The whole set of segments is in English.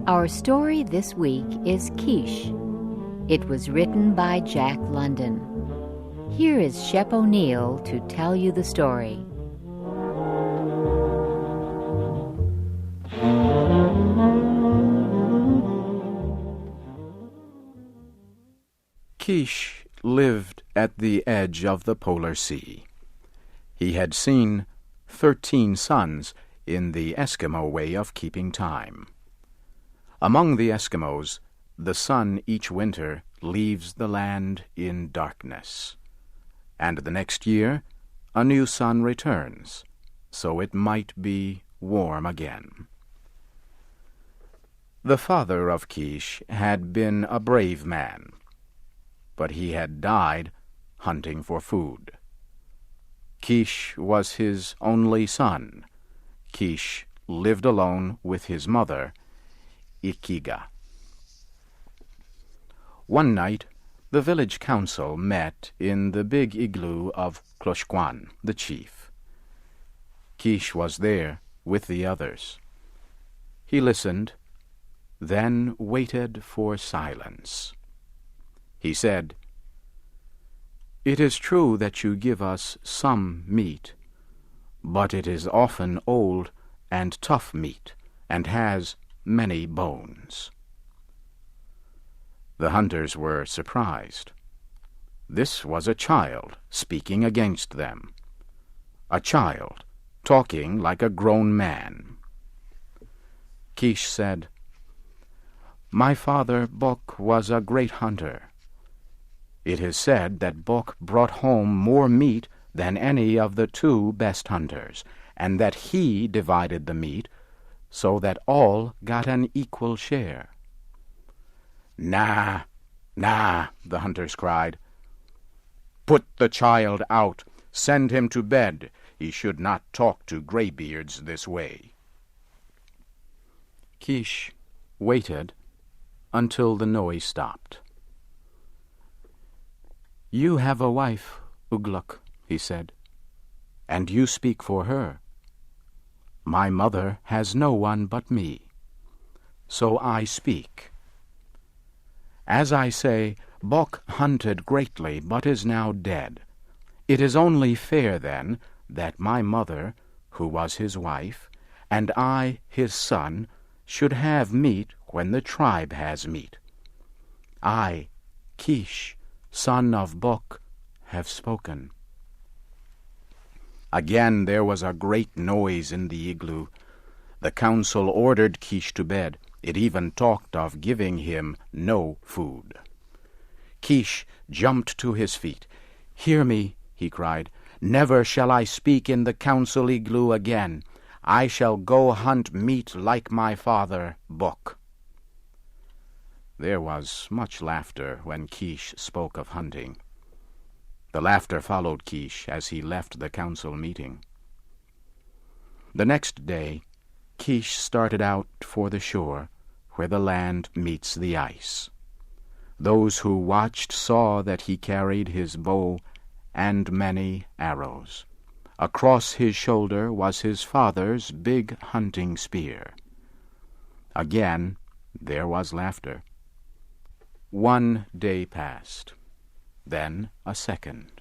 Our story this week is Keesh. It was written by Jack London. Here is Shep O'Neill to tell you the story. Keesh lived at the edge of the polar sea. He had seen 13 suns in the Eskimo way of keeping time. Among the Eskimos, the sun each winter leaves the land in darkness, and the next year a new sun returns, so it might be warm again. The father of Keesh had been a brave man, but he had died hunting for food. Keesh was his only son. Keesh lived alone with his mother, Ikiga. One night, the village council met in the big igloo of Kloshkwan, the chief. Keesh was there with the others. He listened, then waited for silence. He said, "It is true that you give us some meat, but it is often old and tough meat, and has many bones." The hunters were surprised. This was a child speaking against them, a child talking like a grown man. Keesh said, "My father, Bok, was a great hunter. It is said that Bok brought home more meat than any of the 2 best hunters, and that he divided the meat so that all got an equal share." "Nah, nah," the hunters cried. "Put the child out. Send him to bed. He should not talk to graybeards this way." Keesh waited until the noise stopped. "You have a wife, Ugluk," he said, "and you speak for her. My mother has no one but me, so I speak. As I say, Bok hunted greatly, but is now dead. It is only fair, then, that my mother, who was his wife, and I, his son, should have meat when the tribe has meat. I, Keesh, son of Bok, have spoken." Again there was a great noise in the igloo. The council ordered Keesh to bed. It even talked of giving him no food. Keesh jumped to his feet. "Hear me," he cried. "Never shall I speak in the council igloo again. I shall go hunt meat like my father, Bok." There was much laughter when Keesh spoke of hunting. The laughter followed Keesh as he left the council meeting. The next day, Keesh started out for the shore, where the land meets the ice. Those who watched saw that he carried his bow and many arrows. Across his shoulder was his father's big hunting spear. Again there was laughter. One day passed, then a second.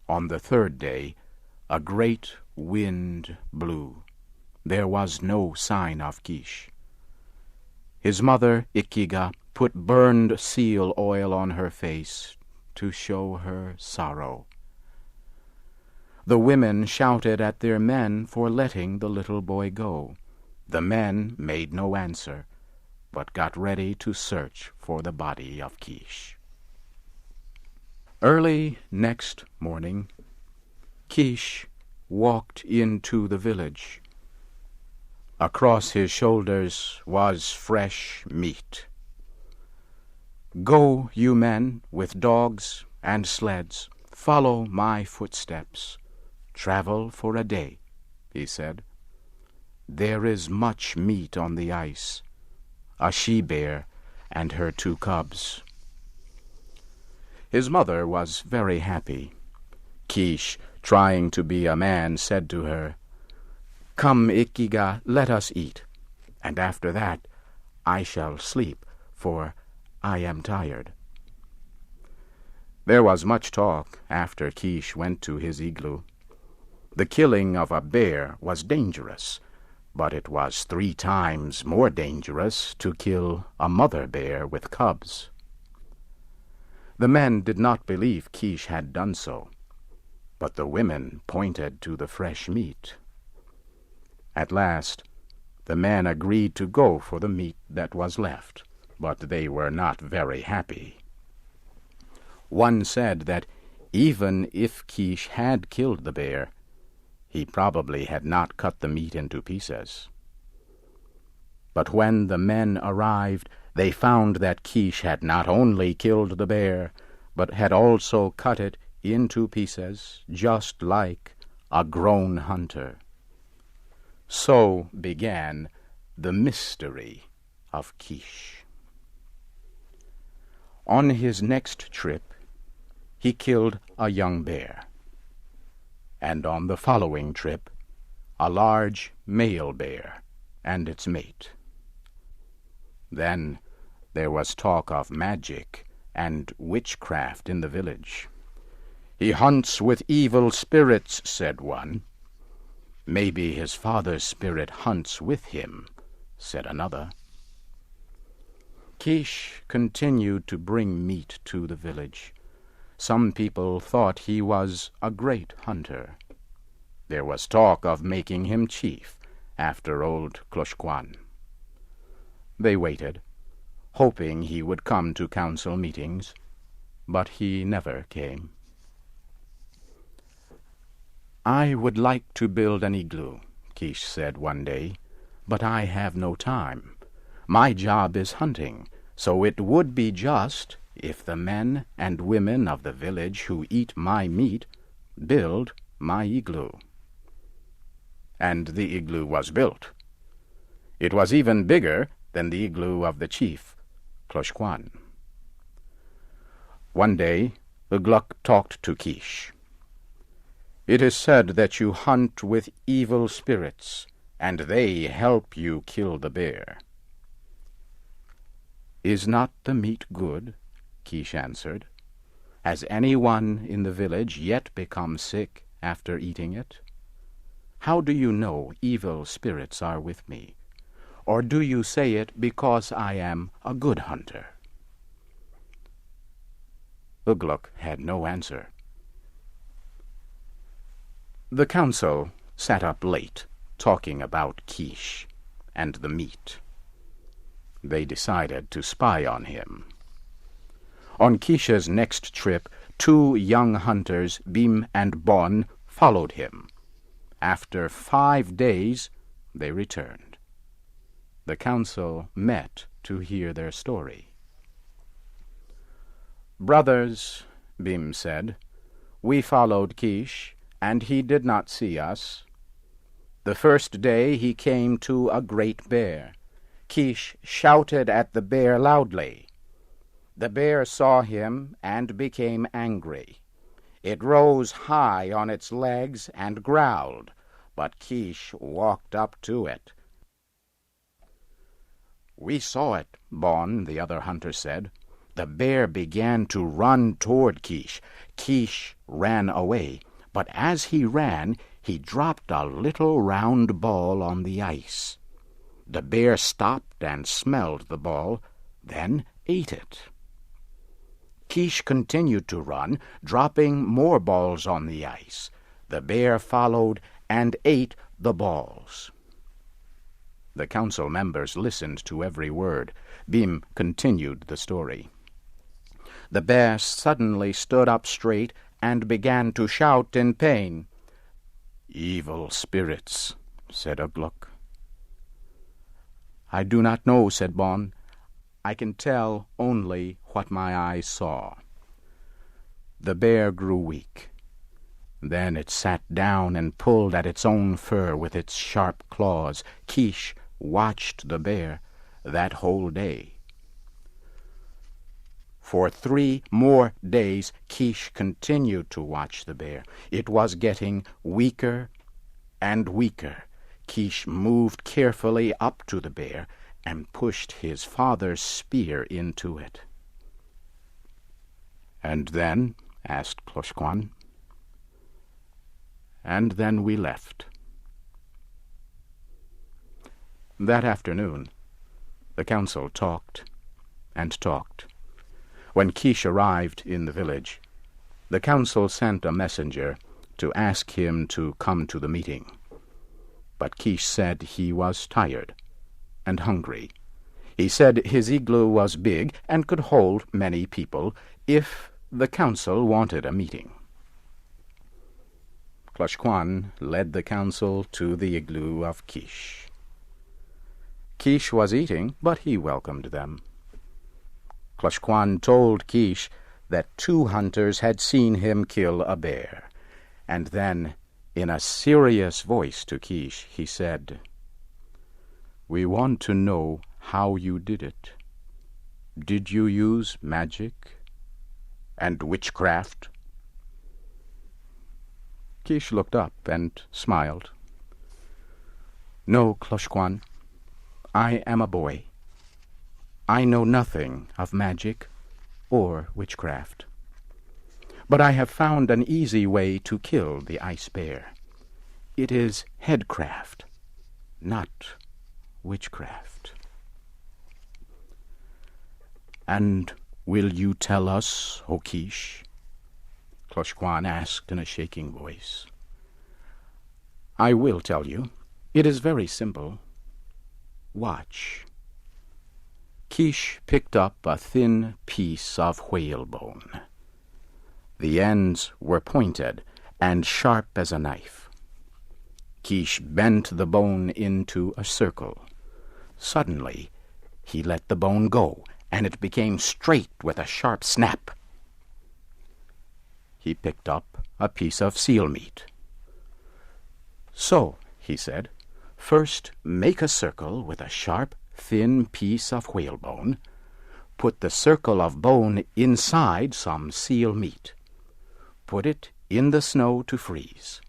On the 3rd day, a great wind blew. There was no sign of Keesh. His mother, Ikiga, put burned seal oil on her face to show her sorrow. The women shouted at their men for letting the little boy go. The men made no answer, but got ready to search for the body of Keesh. Early next morning, Keesh walked into the village. Across his shoulders was fresh meat. "Go, you men, with dogs and sleds, follow my footsteps. Travel for a day," he said. "There is much meat on the ice, a she-bear and her 2 cubs." His mother was very happy. Keesh, trying to be a man, said to her, "Come, Ikiga, let us eat, and after that I shall sleep, for I am tired." There was much talk after Keesh went to his igloo. The killing of a bear was dangerous, but it was 3 times more dangerous to kill a mother bear with cubs. The men did not believe Keesh had done so, but the women pointed to the fresh meat. At last, the men agreed to go for the meat that was left, but they were not very happy. One said that even if Keesh had killed the bear, he probably had not cut the meat into pieces. But when the men arrived, they found that Keesh had not only killed the bear, but had also cut it into pieces, just like a grown hunter. So began the mystery of Keesh. On his next trip, he killed a young bear, and on the following trip, a large male bear and its mate. Then there was talk of magic and witchcraft in the village. "He hunts with evil spirits," said one. "Maybe his father's spirit hunts with him," said another. Keesh continued to bring meat to the village. Some people thought he was a great hunter. There was talk of making him chief after old Kloshkwan. They waited, hoping he would come to council meetings, but he never came. "I would like to build an igloo," Keesh said one day, "but I have no time. My job is hunting, so it would be just if the men and women of the village who eat my meat build my igloo." And the igloo was built. It was even bigger than the igloo of the chief, Kloshkwan. One day, Ugluk talked to Keesh. "It is said that you hunt with evil spirits, and they help you kill the bear." "Is not the meat good?" Keesh answered. "Has anyone in the village yet become sick after eating it? How do you know evil spirits are with me? Or do you say it because I am a good hunter?" Ugluk had no answer. The council sat up late, talking about Keesh and the meat. They decided to spy on him. On Keesh's next trip, 2 young hunters, Bim and Bon, followed him. After 5 days, they returned. The council met to hear their story. "Brothers," Bim said, "we followed Keesh, and he did not see us. The first day he came to a great bear. Keesh shouted at the bear loudly. The bear saw him and became angry. It rose high on its legs and growled, but Keesh walked up to it." "We saw it," Bon, the other hunter, said. "The bear began to run toward Keesh. Keesh ran away, but as he ran, he dropped a little round ball on the ice. The bear stopped and smelled the ball, then ate it. Keesh continued to run, dropping more balls on the ice. The bear followed and ate the balls." The council members listened to every word. Bim continued the story. "The bear suddenly stood up straight and began to shout in pain. 'Evil spirits,' said Ugluk. "I do not know," said Bon. "I can tell only what my eyes saw." The bear grew weak. Then it sat down and pulled at its own fur with its sharp claws. Keesh watched the bear that whole day. For 3 more days, Keesh continued to watch the bear. It was getting weaker and weaker. Keesh moved carefully up to the bear and pushed his father's spear into it. "And then?" asked Clochequan. "And then we left." That afternoon, the council talked and talked. When Keesh arrived in the village, the council sent a messenger to ask him to come to the meeting. But Keesh said he was tired and hungry. He said his igloo was big and could hold many people if the council wanted a meeting. Clochequan led the council to the igloo of Keesh. Keesh was eating, but he welcomed them. Clochequan told Keesh that 2 hunters had seen him kill a bear, and then, in a serious voice to Keesh, he said, "We want to know how you did it. Did you use magic and witchcraft?" Keesh looked up and smiled. "No, Clochequan, I am a boy. I know nothing of magic or witchcraft. But I have found an easy way to kill the ice bear. It is headcraft, not witchcraft." "And will you tell us, O Keesh?" Clochequan asked in a shaking voice. "I will tell you. It is very simple. Watch." Keesh picked up a thin piece of whalebone. The ends were pointed and sharp as a knife. Keesh bent the bone into a circle. Suddenly, he let the bone go, and it became straight with a sharp snap. He picked up a piece of seal meat. "So," he said, "first make a circle with a sharp, thin piece of whalebone. Put the circle of bone inside some seal meat. Put it in the snow to freeze.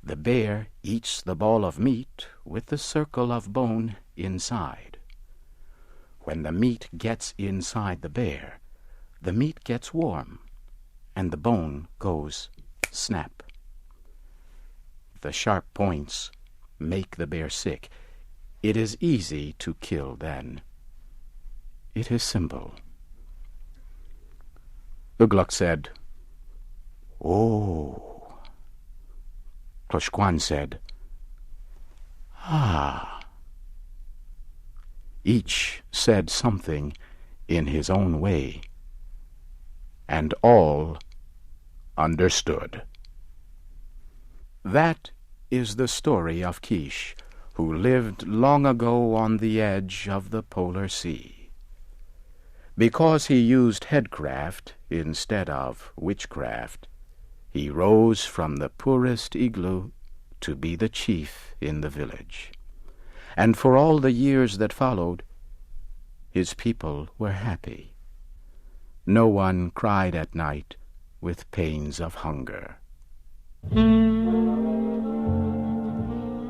The bear eats the ball of meat with the circle of bone inside. When the meat gets inside the bear, the meat gets warm, and the bone goes snap. The sharp points make the bear sick. It is easy to kill then. It is simple." Ugluck said, "Oh." Clochequan said, "Ah." Each said something in his own way, and all understood. That is the story of Keesh, who lived long ago on the edge of the polar sea. Because he used headcraft instead of witchcraft, he rose from the poorest igloo to be the chief in the village. And for all the years that followed, his people were happy. No one cried at night with pains of hunger.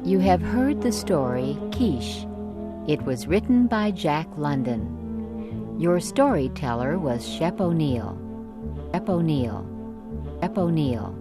You have heard the story Keesh. It was written by Jack London. Your storyteller was Shep O'Neill. Shep O'Neill. Shep O'Neill.